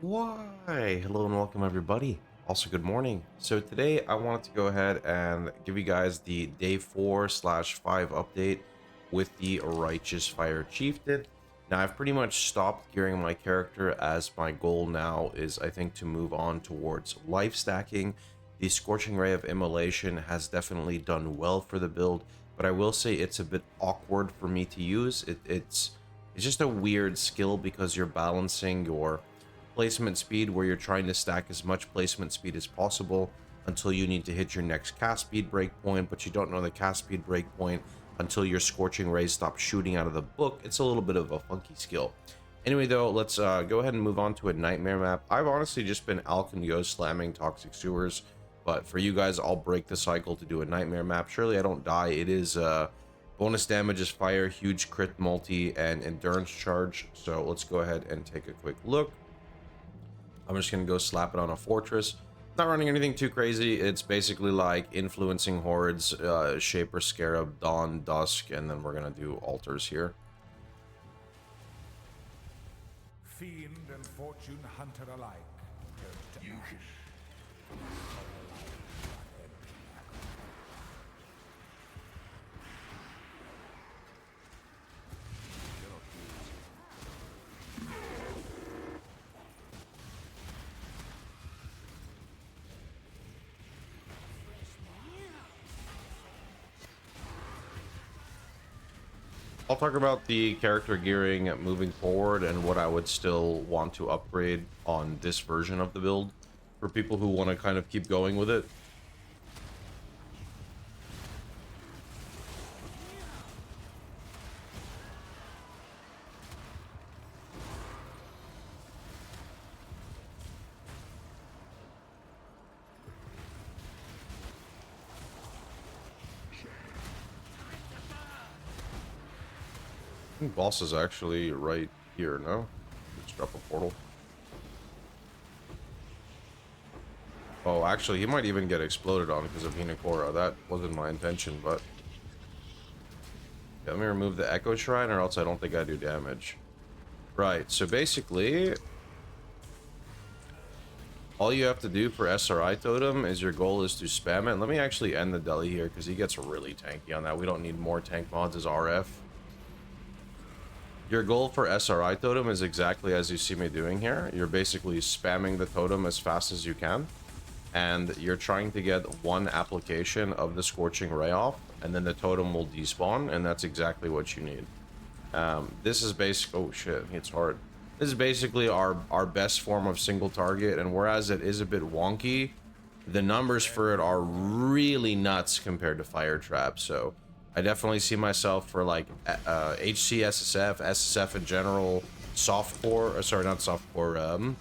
Why? Hello and welcome everybody. Also good morning. So today I wanted to go ahead and give you guys the day 4/5 update with the Righteous Fire Chieftain. Now I've pretty much stopped gearing my character as my goal now is I think to move on towards life stacking. The Scorching Ray of Immolation has definitely done well for the build, but I will say it's a bit awkward for me to use. It's just a weird skill because you're balancing your placement speed where you're trying to stack as much placement speed as possible until you need to hit your next cast speed breakpoint, but you don't know the cast speed breakpoint until your Scorching Rays stop shooting out of the book. It's a little bit of a funky skill. Anyway, though, let's go ahead and move on to a nightmare map. I've honestly just been Alchemy slamming Toxic Sewers, but for you guys, I'll break the cycle to do a nightmare map. Surely I don't die. It is bonus damage is fire, huge crit multi, and endurance charge. So let's go ahead and take a quick look. I'm just gonna go slap it on a fortress. Not running anything too crazy. It's basically like influencing hordes, Shaper, Scarab, Dawn, Dusk, and then we're gonna do altars here. Fiend and fortune hunter alike. I'll talk about the character gearing moving forward and what I would still want to upgrade on this version of the build for people who want to kind of keep going with it. I think boss is actually right here, no? Let's drop a portal. Oh, actually, he might even get exploded on because of Hinekora. That wasn't my intention, but... Yeah, let me remove the Echo Shrine or else I don't think I do damage. Right, so basically... all you have to do for SRI Totem is your goal is to spam it. Let me actually end the deli here because he gets really tanky on that. We don't need more tank mods as RF. Your goal for SRI Totem is exactly as you see me doing here. You're basically spamming the totem as fast as you can. And you're trying to get one application of the Scorching Ray off. And then the totem will despawn. And that's exactly what you need. This is basic. Oh shit, it's hard. This is basically our best form of single target. And whereas it is a bit wonky, the numbers for it are really nuts compared to Fire Trap. So I definitely see myself for like HC, SSF, SSF in general, softcore, sorry, not softcore,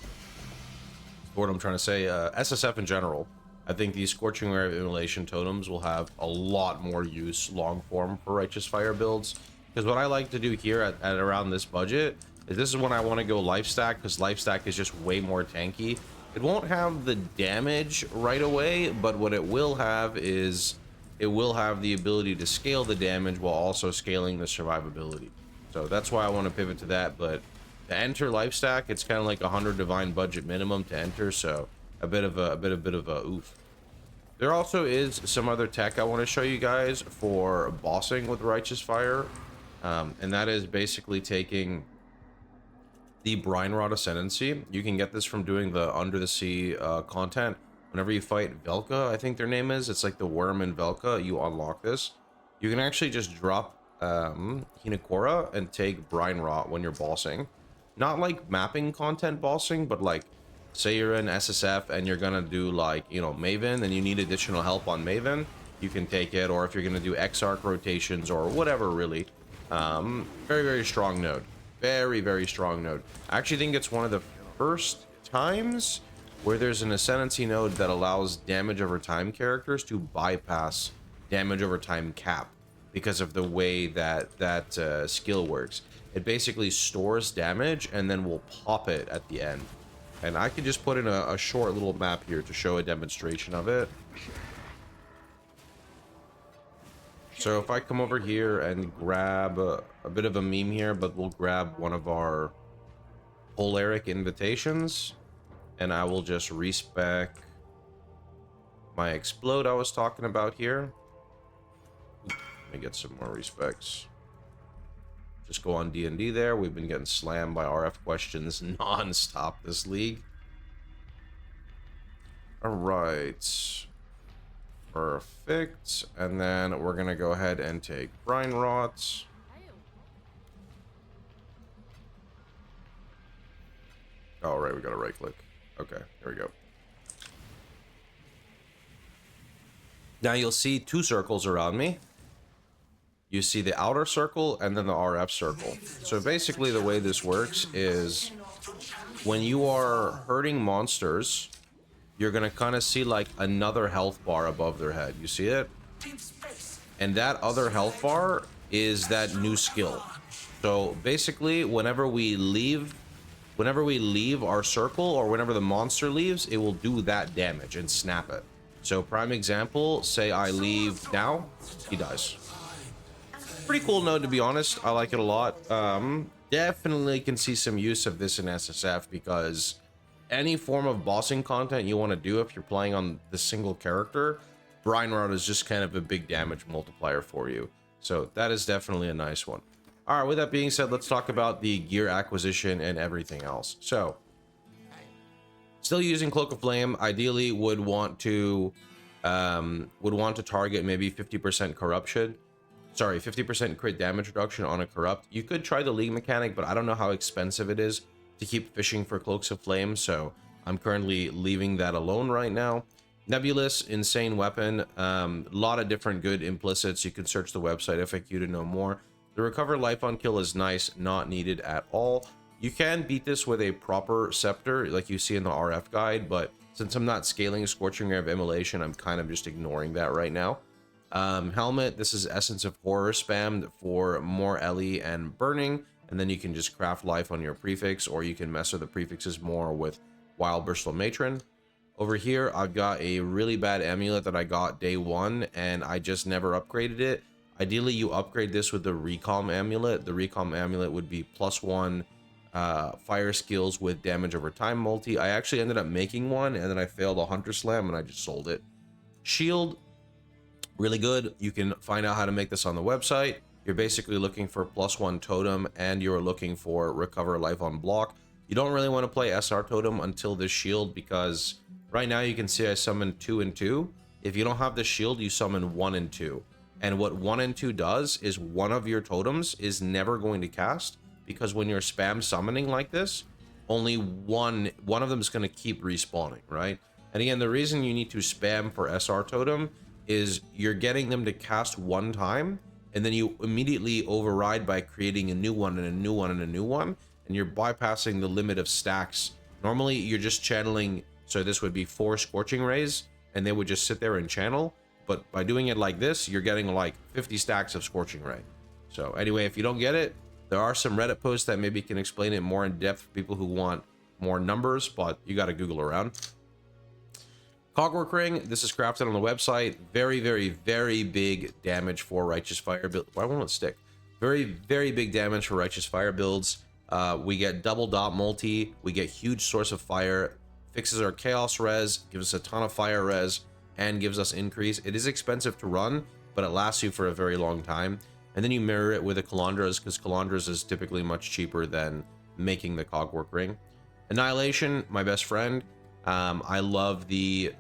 what I'm trying to say, SSF in general. I think these Scorching Ray of Immolation totems will have a lot more use long form for Righteous Fire builds. Because what I like to do here at around this budget is this is when I want to go life stack, because life stack is just way more tanky. It won't have the damage right away, but what it will have is it will have the ability to scale the damage while also scaling the survivability. So that's why I want to pivot to that. But to enter life stack, it's kind of like 100 divine budget minimum to enter, so a bit of a oof. There also is some other tech I want to show you guys for bossing with Righteous Fire, and that is basically taking the Brine Rot ascendancy. You can get this from doing the Under the Sea content. Whenever you fight Velka, I think their name is, it's like the worm in Velka, you unlock this. You can actually just drop Hinekora and take Brine Rot when you're bossing. Not like mapping content bossing, but like, say you're in SSF and you're gonna do like, you know, Maven and you need additional help on Maven, you can take it. Or if you're gonna do X-Arc rotations or whatever, really. Very, very strong node. Very, very strong node. I actually think it's one of the first times where there's an ascendancy node that allows damage over time characters to bypass damage over time cap because of the way that skill works. It basically stores damage and then will pop it at the end. And I could just put in a short little map here to show a demonstration of it. So if I come over here and grab a bit of a meme here, but we'll grab one of our Polaric invitations. and I will just respec my explode I was talking about here. Let me get some more respecs. Just go on D&D there. We've been getting slammed by RF questions non-stop this league. All right. Perfect. And then we're going to go ahead and take Brine Rot. Oh, right. We got to right click. Okay. Here we go. Now you'll see two circles around me. You see the outer circle and then the RF circle. So basically the way this works is when you are hurting monsters, you're going to kind of see like another health bar above their head. You see it? And that other health bar is that new skill. So basically whenever we leave our circle or whenever the monster leaves, it will do that damage and snap it. So prime example, say I leave now, he dies. Pretty cool node, to be honest. I like it a lot. Definitely can see some use of this in SSF, because any form of bossing content you want to do if you're playing on the single character, Brine Rot is just kind of a big damage multiplier for you. So that is definitely a nice one. All right, with that being said, let's talk about the gear acquisition and everything else. So still using Cloak of Flame, ideally would want to target maybe 50% corruption. Sorry, 50% crit damage reduction on a corrupt. You could try the league mechanic, but I don't know how expensive it is to keep fishing for Cloaks of Flame, so I'm currently leaving that alone right now. Nebulous, insane weapon. A lot of different good implicits. You can search the website FAQ to know more. The recover life on kill is nice, not needed at all. You can beat this with a proper scepter, like you see in the RF guide, but since I'm not scaling Scorching Ray of Immolation, I'm kind of just ignoring that right now. Helmet, this is Essence of Horror spammed for more Ellie and burning, and then you can just craft life on your prefix, or you can mess with the prefixes more with Wild Bristol Matron. Over here, I've got a really bad amulet that I got day one, and I just never upgraded it. Ideally, you upgrade this with the Recalm amulet. The Recalm amulet would be +1 fire skills with damage over time multi. I actually ended up making one, and then I failed a Hunter Slam, and I just sold it. Shield, really good. You can find out how to make this on the website. You're basically looking for +1 totem, and you're looking for recover life on block. You don't really want to play SR totem until this shield, because right now you can see I summon 2 and 2. If you don't have the shield, you summon 1 and 2. And what 1 and 2 does is one of your totems is never going to cast, because when you're spam summoning like this, only one of them is going to keep respawning, right? And again, the reason you need to spam for SR totem is you're getting them to cast one time, and then you immediately override by creating a new one and a new one and a new one, and you're bypassing the limit of stacks. Normally you're just channeling, so this would be 4 Scorching Rays, and they would just sit there and channel. But by doing it like this, you're getting like 50 stacks of Scorching Ray. So anyway, if you don't get it, there are some Reddit posts that maybe can explain it more in depth for people who want more numbers, but you got to Google around. Cogwork Ring, this is crafted on the website. Very, very, very big damage for Righteous Fire build. Why won't it stick? Very, very big damage for Righteous Fire builds. We get double dot multi. We get huge source of fire. Fixes our chaos res. Gives us a ton of fire res. And gives us increase. It is expensive to run, but it lasts you for a very long time. And then you mirror it with a Calandras, because Calandras is typically much cheaper than making the Cogwork Ring. Annihilation, my best friend. I love the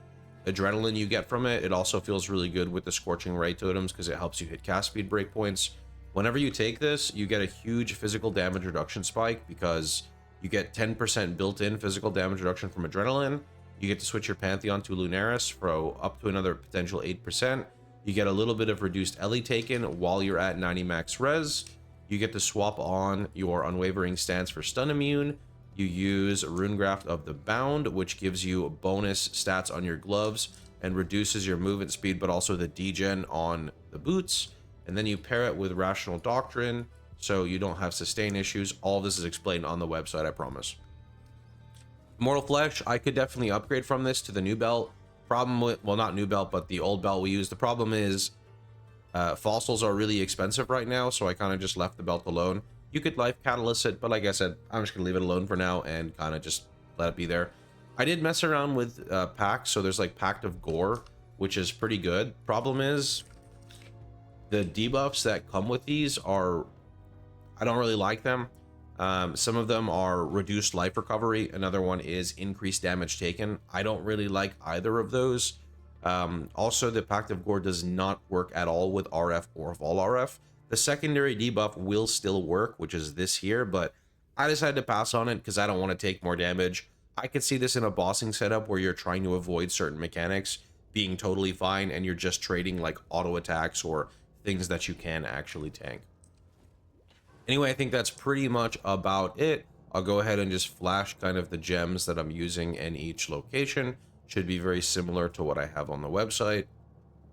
adrenaline you get from it. It also feels really good with the Scorching Ray totems, because it helps you hit cast speed breakpoints. Whenever you take this, you get a huge physical damage reduction spike, because you get 10% built-in physical damage reduction from adrenaline. You get to switch your Pantheon to Lunaris for up to another potential 8%. You get a little bit of reduced Ellie taken while you're at 90 max res. You get to swap on your Unwavering Stance for stun immune. You use Runegraft of the Bound, which gives you bonus stats on your gloves and reduces your movement speed, but also the degen on the boots. And then you pair it with Rational Doctrine, so you don't have sustain issues. All of this is explained on the website, I promise. Mortal Flesh, I could definitely upgrade from this to the new belt. Problem with, well, not new belt, but the old belt we use. The problem is fossils are really expensive right now, so I kind of just left the belt alone. You could life catalyst it, but like I said, I'm just gonna leave it alone for now and kind of just let it be there. I did mess around with packs, so there's like Pact of Gore, which is pretty good. Problem is, the debuffs that come with these are, I don't really like them. Some of them are reduced life recovery. Another one is increased damage taken. I don't really like either of those. Also, the Pact of Gore does not work at all with RF or Vol RF. The secondary debuff will still work, which is this here, but I decided to pass on it because I don't want to take more damage. I could see this in a bossing setup where you're trying to avoid certain mechanics being totally fine and you're just trading like auto attacks or things that you can actually tank. Anyway, I think that's pretty much about it. I'll go ahead and just flash kind of the gems that I'm using in each location. Should be very similar to what I have on the website.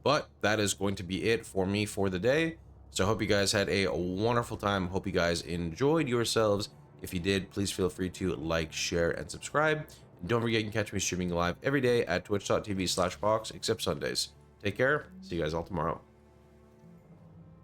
But that is going to be it for me for the day. So I hope you guys had a wonderful time. Hope you guys enjoyed yourselves. If you did, please feel free to like, share, and subscribe. And don't forget, you can catch me streaming live every day at twitch.tv/Pohx, except Sundays. Take care. See you guys all tomorrow.